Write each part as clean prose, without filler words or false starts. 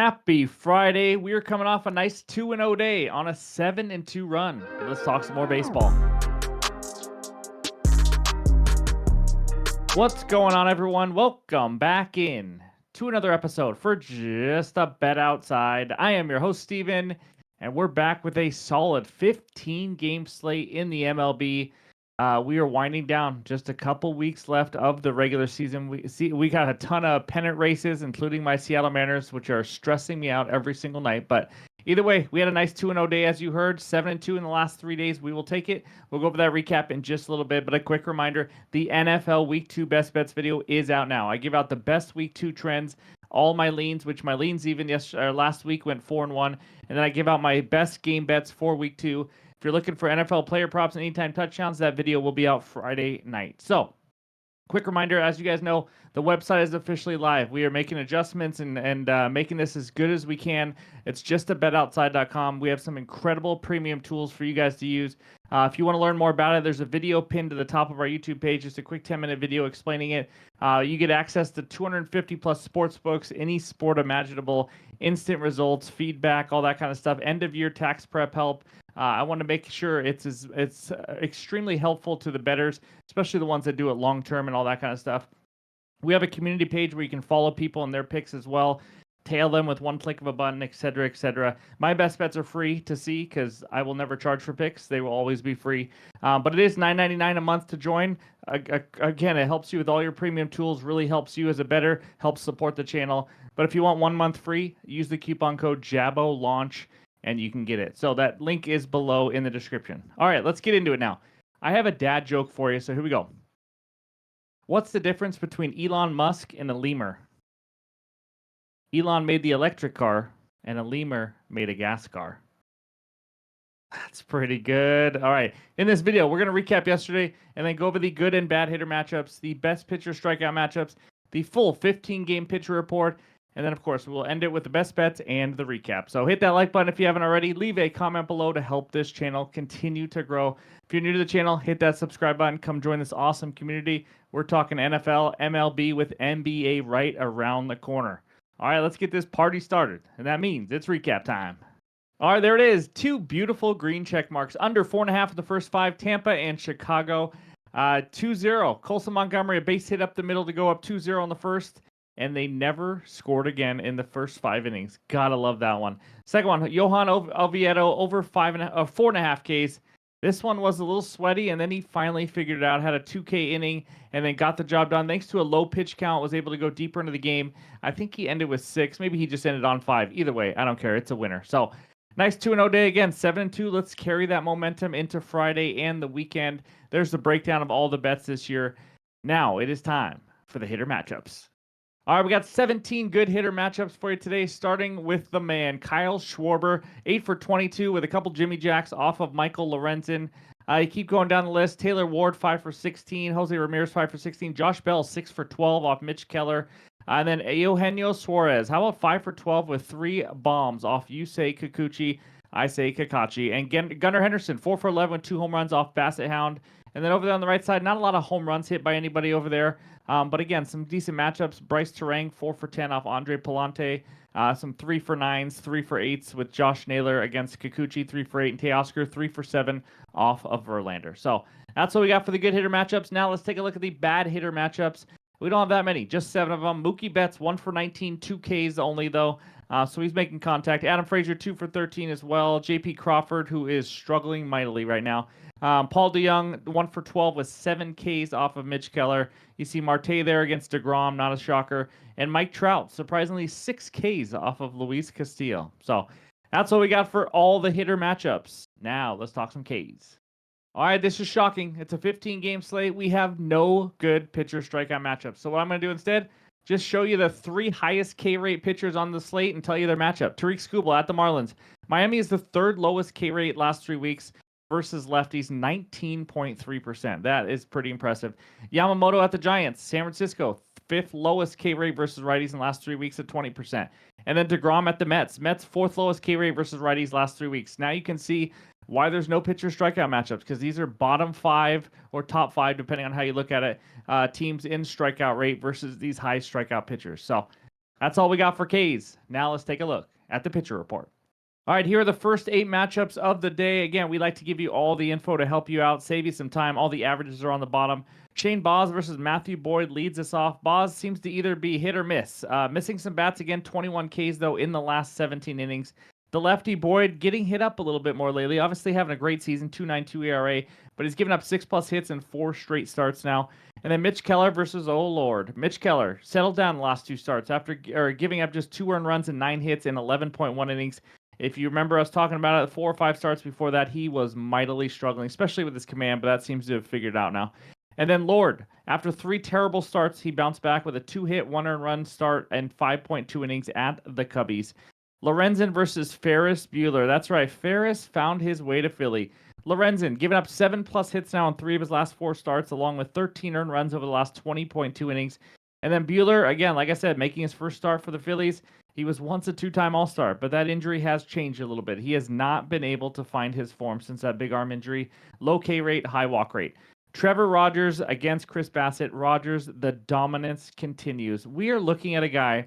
Happy Friday. We are coming off a nice 2-0 day on a 7-2 run. Let's talk some more baseball. What's going on, everyone? Welcome back in to another episode for Just a Bet Outside. I am your host, Steven, and we're back with a solid 15-game slate in the MLB. We are winding down, just a couple weeks left of the regular season. We got a ton of pennant races, including my Seattle Mariners, which are stressing me out every single night. But either way, we had a nice 2-0 day, as you heard, 7-2 in the last 3 days. We will take it. We'll go over that recap in just a little bit. But a quick reminder, the NFL Week 2 Best Bets video is out now. I give out the best Week 2 trends, all my leans, which my leans even last week went 4-1. And then I give out my best game bets for Week 2. If you're looking for NFL player props and anytime touchdowns, that video will be out Friday night. So, quick reminder, as you guys know, the website is officially live. We are making adjustments and making this as good as we can. It's justabetoutside.com. We have some incredible premium tools for you guys to use. If you want to learn more about it, there's a video pinned to the top of our YouTube page, just a quick 10-minute video explaining it. You get access to 250 plus sports books, any sport imaginable, instant results, feedback, all that kind of stuff, end of year tax prep help. I want to make sure it's extremely helpful to the bettors, especially the ones that do it long term and all that kind of stuff. We have a community page where you can follow people and their picks as well, tail them with one click of a button, etc., etc. My best bets are free to see because I will never charge for picks; they will always be free. But it is $9.99 a month to join. Again, it helps you with all your premium tools. Really helps you as a bettor, helps support the channel. But if you want 1 month free, use the coupon code JABOLAUNCH. And you can get it. So that link is below in the description. All right, let's get into it now. I have a dad joke for you, so here we go. What's the difference between Elon Musk and a lemur? Elon made the electric car, and a lemur made a gas car. That's pretty good. All right, in this video, we're going to recap yesterday and then go over the good and bad hitter matchups, the best pitcher strikeout matchups, the full 15-game pitcher report, and then, of course, we'll end it with the best bets and the recap. So hit that like button if you haven't already. Leave a comment below to help this channel continue to grow. If you're new to the channel, hit that subscribe button. Come join this awesome community. We're talking NFL, MLB with NBA right around the corner. All right, let's get this party started. And that means it's recap time. All right, there it is. 2 beautiful green check marks. Under 4.5 of the first 5, Tampa and Chicago. 2-0. Colson Montgomery, a base hit up the middle to go up 2-0 in the first. And they never scored again in the first 5 innings. Gotta love that one. Second one, Johan Oviedo over 4.5 Ks. This one was a little sweaty, and then he finally figured it out, had a 2K inning, and then got the job done. Thanks to a low pitch count, was able to go deeper into the game. I think he ended with 6. Maybe he just ended on 5. Either way, I don't care. It's a winner. So, nice 2-0 day again, 7-2. Let's carry that momentum into Friday and the weekend. There's the breakdown of all the bets this year. Now, it is time for the hitter matchups. All right, we got 17 good hitter matchups for you today, starting with the man, Kyle Schwarber, 8 for 22 with a couple Jimmy Jacks off of Michael Lorenzen. You keep going down the list. Taylor Ward, 5 for 16. Jose Ramirez, 5 for 16. Josh Bell, 6 for 12 off Mitch Keller. And then Eugenio Suarez, how about 5 for 12 with 3 bombs off Yusei Kikuchi, Issei Kakachi. And Gunnar Henderson, 4 for 11 with 2 home runs off Bassett Hound. And then over there on the right side, not a lot of home runs hit by anybody over there. But again, some decent matchups. Bryce Terang, 4 for 10 off Andre Palante. Some 3 for 9s, 3 for 8s with Josh Naylor against Kikuchi, 3 for 8. And Teoscar, 3 for 7 off of Verlander. So that's what we got for the good hitter matchups. Now let's take a look at the bad hitter matchups. We don't have that many, just 7 of them. Mookie Betts, 1 for 19, 2 Ks only, though. So he's making contact. Adam Frazier, 2 for 13 as well. J.P. Crawford, who is struggling mightily right now. Paul DeJong, 1 for 12 with 7 Ks off of Mitch Keller. You see Marte there against DeGrom, not a shocker. And Mike Trout, surprisingly 6 Ks off of Luis Castillo. So that's what we got for all the hitter matchups. Now let's talk some Ks. All right, this is shocking. It's a 15-game slate. We have no good pitcher strikeout matchups. So what I'm going to do instead, just show you the 3 highest K-rate pitchers on the slate and tell you their matchup. Tariq Skubal at the Marlins. Miami is the 3rd lowest K-rate last 3 weeks versus lefties, 19.3%. That is pretty impressive. Yamamoto at the Giants. San Francisco, 5th lowest K-rate versus righties in the last 3 weeks at 20%. And then DeGrom at the Mets. Mets, 4th lowest K-rate versus righties last 3 weeks. Now you can see why there's no pitcher strikeout matchups, because these are bottom 5 or top 5, depending on how you look at it, teams in strikeout rate versus these high strikeout pitchers. So That's all we got for K's. Now let's take a look at the pitcher report. All right, here are the first 8 matchups of the day. Again, we like to give you all the info to help you out, save you some time. All the averages are on the bottom. Shane Boz versus Matthew Boyd leads us off. Boz seems to either be hit or miss. Missing some bats again, 21 Ks though in the last 17 innings. The lefty Boyd getting hit up a little bit more lately. Obviously having a great season, 2.92 ERA, but he's given up 6+ hits in 4 straight starts now. And then Mitch Keller versus Oh Lord. Mitch Keller settled down the last 2 starts after giving up just 2 earned runs and 9 hits in 11.1 innings. If you remember us talking about it, 4 or 5 starts before that, he was mightily struggling, especially with his command, but that seems to have figured out now. And then Lord, after 3 terrible starts, he bounced back with a 2-hit, 1 earned run start and 5.2 innings at the Cubbies. Lorenzen versus Ferris Bueller. That's right, Ferris found his way to Philly. Lorenzen giving up 7+ hits now in 3 of his last 4 starts, along with 13 earned runs over the last 20.2 innings. And then Bueller, again, like I said, making his first start for the Phillies. He was once a 2-time All-Star, but that injury has changed a little bit. He has not been able to find his form since that big arm injury. Low K rate, high walk rate. Trevor Rogers against Chris Bassett. Rogers, the dominance continues. We are looking at a guy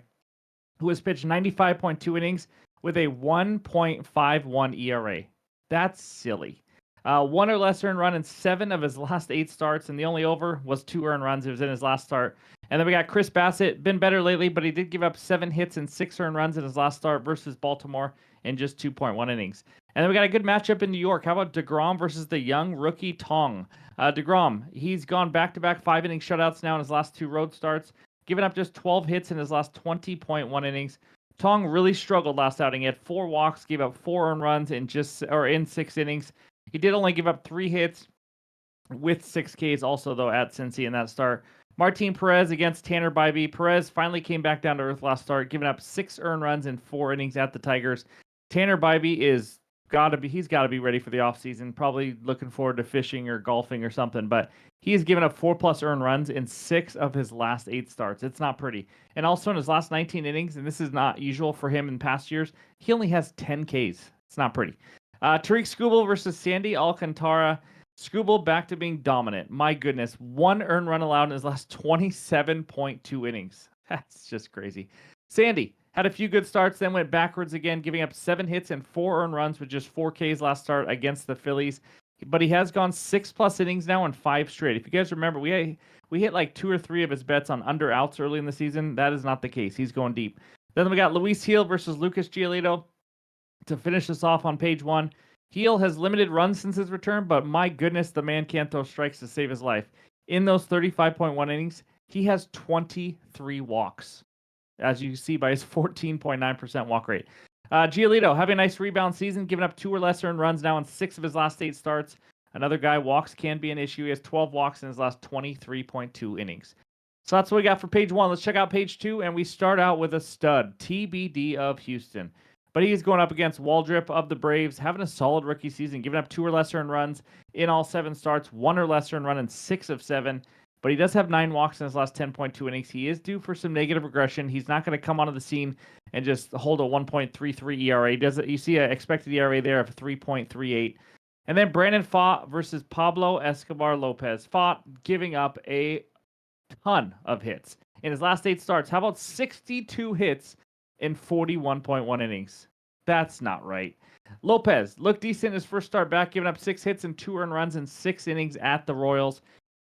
who has pitched 95.2 innings with a 1.51 ERA. That's silly. 1 or less earned run in 7 of his last 8 starts, and the only over was 2 earned runs. It was in his last start. And then we got Chris Bassett, been better lately, but he did give up 7 hits and 6 earned runs in his last start versus Baltimore in just 2.1 innings. And then we got a good matchup in New York. How about DeGrom versus the young rookie Tong? DeGrom, he's gone back-to-back 5-inning shutouts now in his last 2 road starts, giving up just 12 hits in his last 20.1 innings. Tong really struggled last outing. He had 4 walks, gave up 4 earned runs in 6 innings. He did only give up 3 hits with 6 Ks also, though, at Cincy in that start. Martin Perez against Tanner Bybee. Perez finally came back down to earth last start, giving up 6 earned runs in 4 innings at the Tigers. Tanner Bybee he's got to be ready for the offseason, probably looking forward to fishing or golfing or something, but he has given up 4+ earned runs in 6 of his last 8 starts. It's not pretty. And also in his last 19 innings, and this is not usual for him in past years, he only has 10 Ks. It's not pretty. Tariq Skubal versus Sandy Alcantara. Skubal back to being dominant. My goodness. 1 earned run allowed in his last 27.2 innings. That's just crazy. Sandy had a few good starts, then went backwards again, giving up 7 hits and 4 earned runs with just 4 Ks last start against the Phillies. But he has gone 6+ innings now in 5 straight. If you guys remember, we hit like 2 or 3 of his bets on under outs early in the season. That is not the case. He's going deep. Then we got Luis Gil versus Lucas Giolito. To finish this off on page 1, Gil has limited runs since his return, but my goodness, the man can't throw strikes to save his life. In those 35.1 innings, he has 23 walks, as you see by his 14.9% walk rate. Giolito having a nice rebound season, giving up 2 or less earned runs now in 6 of his last 8 starts. Another guy, walks can be an issue. He has 12 walks in his last 23.2 innings. So that's what we got for page 1. Let's check out page 2, and we start out with a stud, TBD of Houston. But he's going up against Waldrip of the Braves, having a solid rookie season, giving up 2 or less earned runs in all 7 starts, 1 or less earned run in 6 of 7. But he does have 9 walks in his last 10.2 innings. He is due for some negative regression. He's not going to come onto the scene and just hold a 1.33 ERA. You see an expected ERA there of 3.38. And then Brandon Pfaadt versus Pablo Escobar Lopez. Pfaadt giving up a ton of hits in his last 8 starts. How about 62 hits in 41.1 innings? That's not right. Lopez looked decent in his first start back, giving up 6 hits and 2 earned runs in 6 innings at the Royals.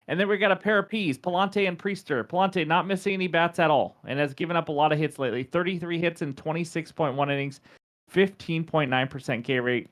And then we got a pair of Ps, Palante and Priester. Palante not missing any bats at all and has given up a lot of hits lately. 33 hits in 26.1 innings, 15.9% K rate.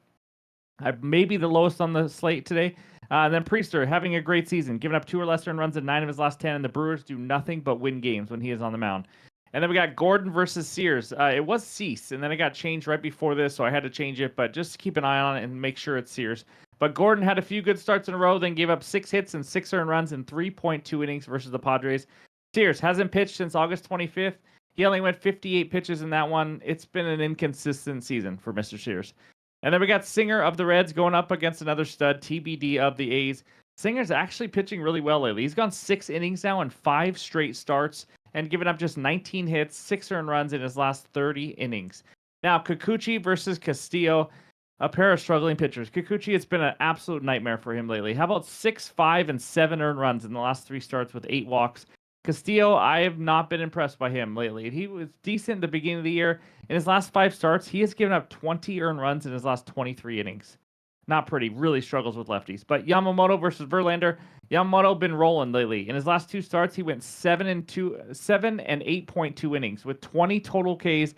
Maybe the lowest on the slate today. And then Priester having a great season, giving up 2 or less earned runs in 9 of his last 10, and the Brewers do nothing but win games when he is on the mound. And then we got Gordon versus Sears. It was Cease, and then it got changed right before this, so I had to change it, but just keep an eye on it and make sure it's Sears. But Gordon had a few good starts in a row, then gave up 6 hits and 6 earned runs in 3.2 innings versus the Padres. Sears hasn't pitched since August 25th. He only went 58 pitches in that one. It's been an inconsistent season for Mr. Sears. And then we got Singer of the Reds going up against another stud, TBD of the A's. Singer's actually pitching really well lately. He's gone 6 innings now in 5 straight starts and given up just 19 hits, 6 earned runs in his last 30 innings. Now, Kikuchi versus Castillo, a pair of struggling pitchers. Kikuchi, it's been an absolute nightmare for him lately. How about 6, 5, and 7 earned runs in the last 3 starts with 8 walks? Castillo, I have not been impressed by him lately. He was decent at the beginning of the year. In his last 5 starts, he has given up 20 earned runs in his last 23 innings. Not pretty. Really struggles with lefties. But Yamamoto versus Verlander. Yamamoto been rolling lately. In his last 2 starts, he went 7 and 8.2 innings with 20 total Ks,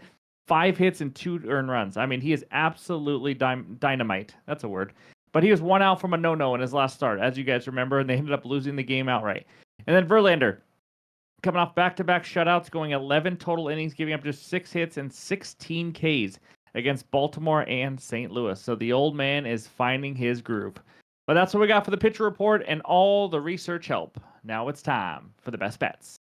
5 hits, and 2 earned runs. I mean, he is absolutely dynamite. That's a word. But he was 1 out from a no-no in his last start, as you guys remember, and they ended up losing the game outright. And then Verlander, coming off back-to-back shutouts, going 11 total innings, giving up just 6 hits and 16 Ks against Baltimore and St. Louis. So the old man is finding his groove. But that's what we got for the pitcher report and all the research help. Now it's time for the best bets.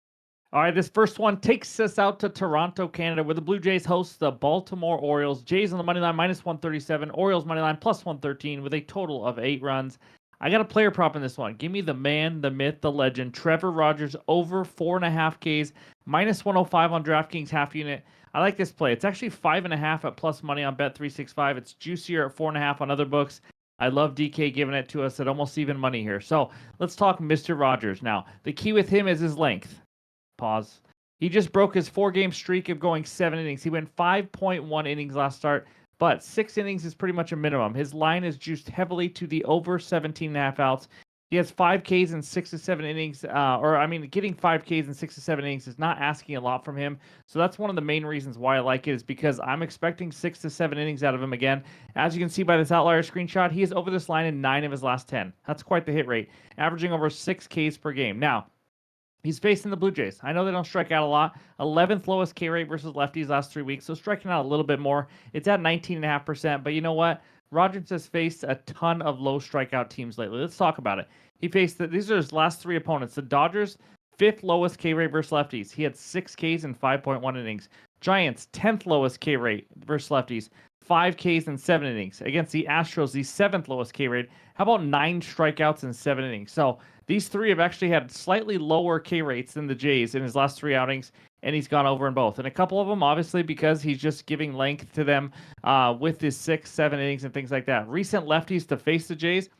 All right, this first one takes us out to Toronto, Canada, where the Blue Jays host the Baltimore Orioles. Jays on the money line, -137. Orioles money line, +113, with a total of 8 runs. I got a player prop in this one. Give me the man, the myth, the legend, Trevor Rogers, over 4.5 Ks, -105 on DraftKings half unit. I like this play. It's actually 5.5 at plus money on Bet365. It's juicier at 4.5 on other books. I love DK giving it to us at almost even money here. So let's talk Mr. Rogers. Now, the key with him is his length. Pause. He just broke his 4-game streak of going 7 innings. He went 5.1 innings last start, but 6 innings is pretty much a minimum. His line is juiced heavily to the over 17.5 outs. He has 5 Ks in 6 to 7 innings, getting 5 Ks in 6 to 7 innings is not asking a lot from him. So that's one of the main reasons why I like it, is because I'm expecting 6 to 7 innings out of him again. As you can see by this outlier screenshot, he is over this line in 9 of his last 10. That's quite the hit rate, averaging over 6 Ks per game. Now, he's facing the Blue Jays. I know they don't strike out a lot. 11th lowest K rate versus lefties last 3 weeks, so striking out a little bit more. It's at 19.5%, but you know what? Rogers has faced a ton of low strikeout teams lately. Let's talk about it. He faced these are his last 3 opponents. The Dodgers, 5th lowest K rate versus lefties. He had 6 Ks in 5.1 innings. Giants, 10th lowest K rate versus lefties. 5 Ks in 7 innings. Against the Astros, the 7th lowest K rate. How about 9 strikeouts in 7 innings? So these 3 have actually had slightly lower K rates than the Jays in his last 3 outings, and he's gone over in both. And a couple of them, obviously, because he's just giving length to them with his 6, 7 innings and things like that. Recent lefties to face the Jays,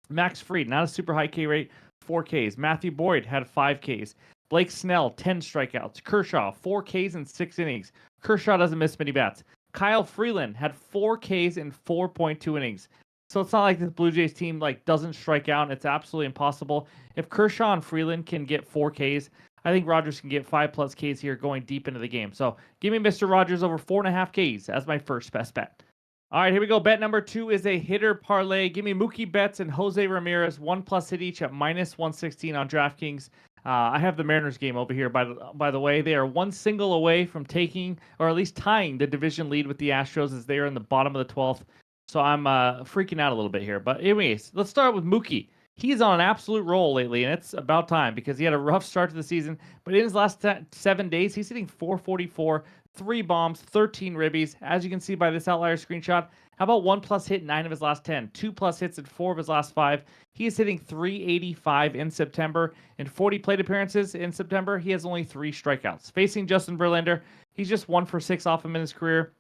Max Fried, not a super high K rate, 4 Ks. Matthew Boyd had 5 Ks. Blake Snell, 10 strikeouts. Kershaw, 4 Ks in 6 innings. Kershaw doesn't miss many bats. Kyle Freeland had 4 Ks in 4.2 innings. So it's not like this Blue Jays team doesn't strike out, and it's absolutely impossible. If Kershaw and Freeland can get 4 Ks, I think Rogers can get 5+ Ks here going deep into the game. So give me Mr. Rogers over 4.5 Ks as my first best bet. All right, here we go. Bet number 2 is a hitter parlay. Give me Mookie Betts and Jose Ramirez, 1+ hit each at -116 on DraftKings. I have the Mariners game over here, by the way. They are 1 single away from taking, or at least tying, the division lead with the Astros, as they are in the bottom of the 12th. So I'm freaking out a little bit here. But anyways, let's start with Mookie. He's on an absolute roll lately, and it's about time because he had a rough start to the season. But in his last 7 days, he's hitting .444, 3 bombs, 13 ribbies. As you can see by this outlier screenshot, how about 1+ hit in 9 of his last 10, 2+ hits in 4 of his last 5. He is hitting .385 in September. In 40 plate appearances in September, he has only 3 strikeouts. Facing Justin Verlander, he's just 1 for 6 off him in his career.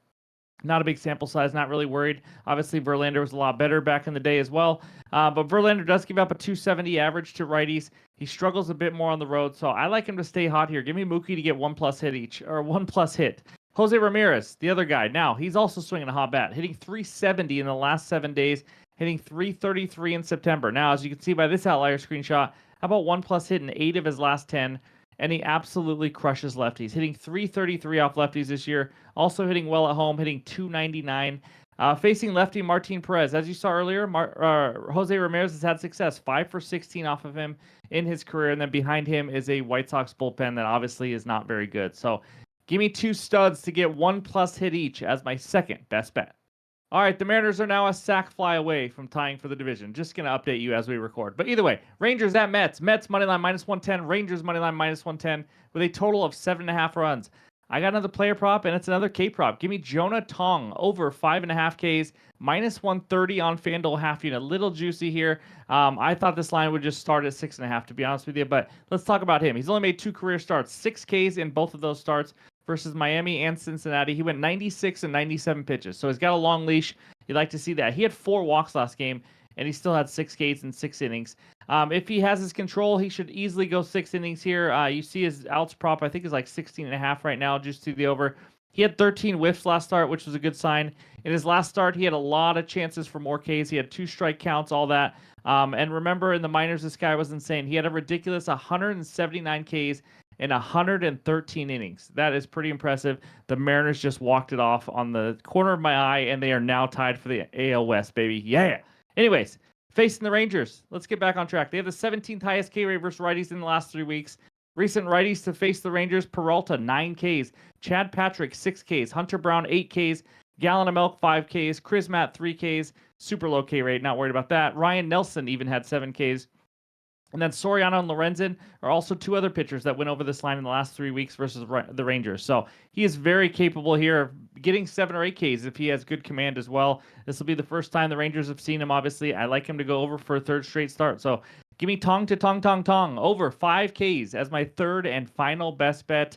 Not a big sample size, not really worried. Obviously, Verlander was a lot better back in the day as well. But Verlander does give up a .270 average to righties. He struggles a bit more on the road, so I like him to stay hot here. Give me Mookie to get 1+ hit each, or 1+ hit. Jose Ramirez, the other guy. Now, he's also swinging a hot bat, hitting .370 in the last 7 days, hitting .333 in September. Now, as you can see by this outlier screenshot, how about 1+ hit in 8 of his last 10? And he absolutely crushes lefties, hitting .333 off lefties this year. Also hitting well at home, hitting .299. Facing lefty Martin Perez. As you saw earlier, Jose Ramirez has had success, 5 for 16 off of him in his career. And then behind him is a White Sox bullpen that obviously is not very good. So give me 2 studs to get 1+ hit each as my second best bet. All right, the Mariners are now a sack fly away from tying for the division. Just going to update you as we record. But either way, Rangers at Mets. Mets moneyline -110, Rangers moneyline -110 with a total of 7.5 runs. I got another player prop, and it's another K prop. Give me Jonah Tong over 5.5 Ks, -130 on FanDuel half unit. A little juicy here. I thought this line would just start at 6.5, to be honest with you. But let's talk about him. He's only made 2 career starts, 6 Ks in both of those starts versus Miami and Cincinnati. He went 96 and 97 pitches, so he's got a long leash. You'd like to see that. He had 4 walks last game, and he still had 6 Ks in 6 innings. If he has his control, he should easily go 6 innings here. You see his outs prop, I think, is like 16.5 right now, just to the over. He had 13 whiffs last start, which was a good sign. In his last start, he had a lot of chances for more Ks. He had 2 strike counts, all that. And remember, in the minors, this guy was insane. He had a ridiculous 179 Ks in 113 innings. That is pretty impressive. The Mariners just walked it off on the corner of my eye, and they are now tied for the AL West, baby. Yeah. Anyways, facing the Rangers, let's get back on track. They have the 17th highest K rate versus righties in the last 3 weeks. Recent righties to face the Rangers: Peralta 9 Ks, Chad Patrick 6 Ks, Hunter Brown 8 Ks, Gallon of Milk 5 Ks, Chris Matt 3 Ks, super low K rate, not worried about that. Ryan Nelson even had 7 Ks. And then Soriano and Lorenzen are also 2 other pitchers that went over this line in the last 3 weeks versus the Rangers. So he is very capable here of getting 7 or 8 Ks if he has good command as well. This will be the first time the Rangers have seen him, obviously. I like him to go over for a 3rd straight start. So give me Tong to Tong Tong Tong over 5 Ks as my 3rd and final best bet.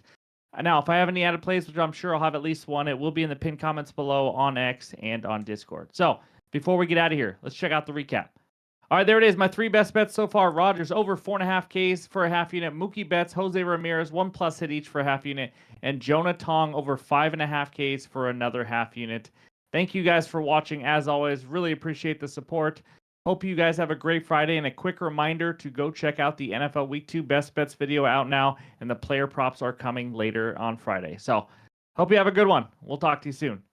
Now, if I have any added plays, which I'm sure I'll have at least one, it will be in the pinned comments below on X and on Discord. So before we get out of here, let's check out the recap. All right, there it is. My 3 best bets so far. Rogers over 4.5 Ks for a half unit. Mookie Betts, Jose Ramirez, 1+ hit each for a half unit. And Jonah Tong over 5.5 Ks for another half unit. Thank you guys for watching. As always, really appreciate the support. Hope you guys have a great Friday. And a quick reminder to go check out the NFL Week 2 Best Bets video out now. And the player props are coming later on Friday. So hope you have a good one. We'll talk to you soon.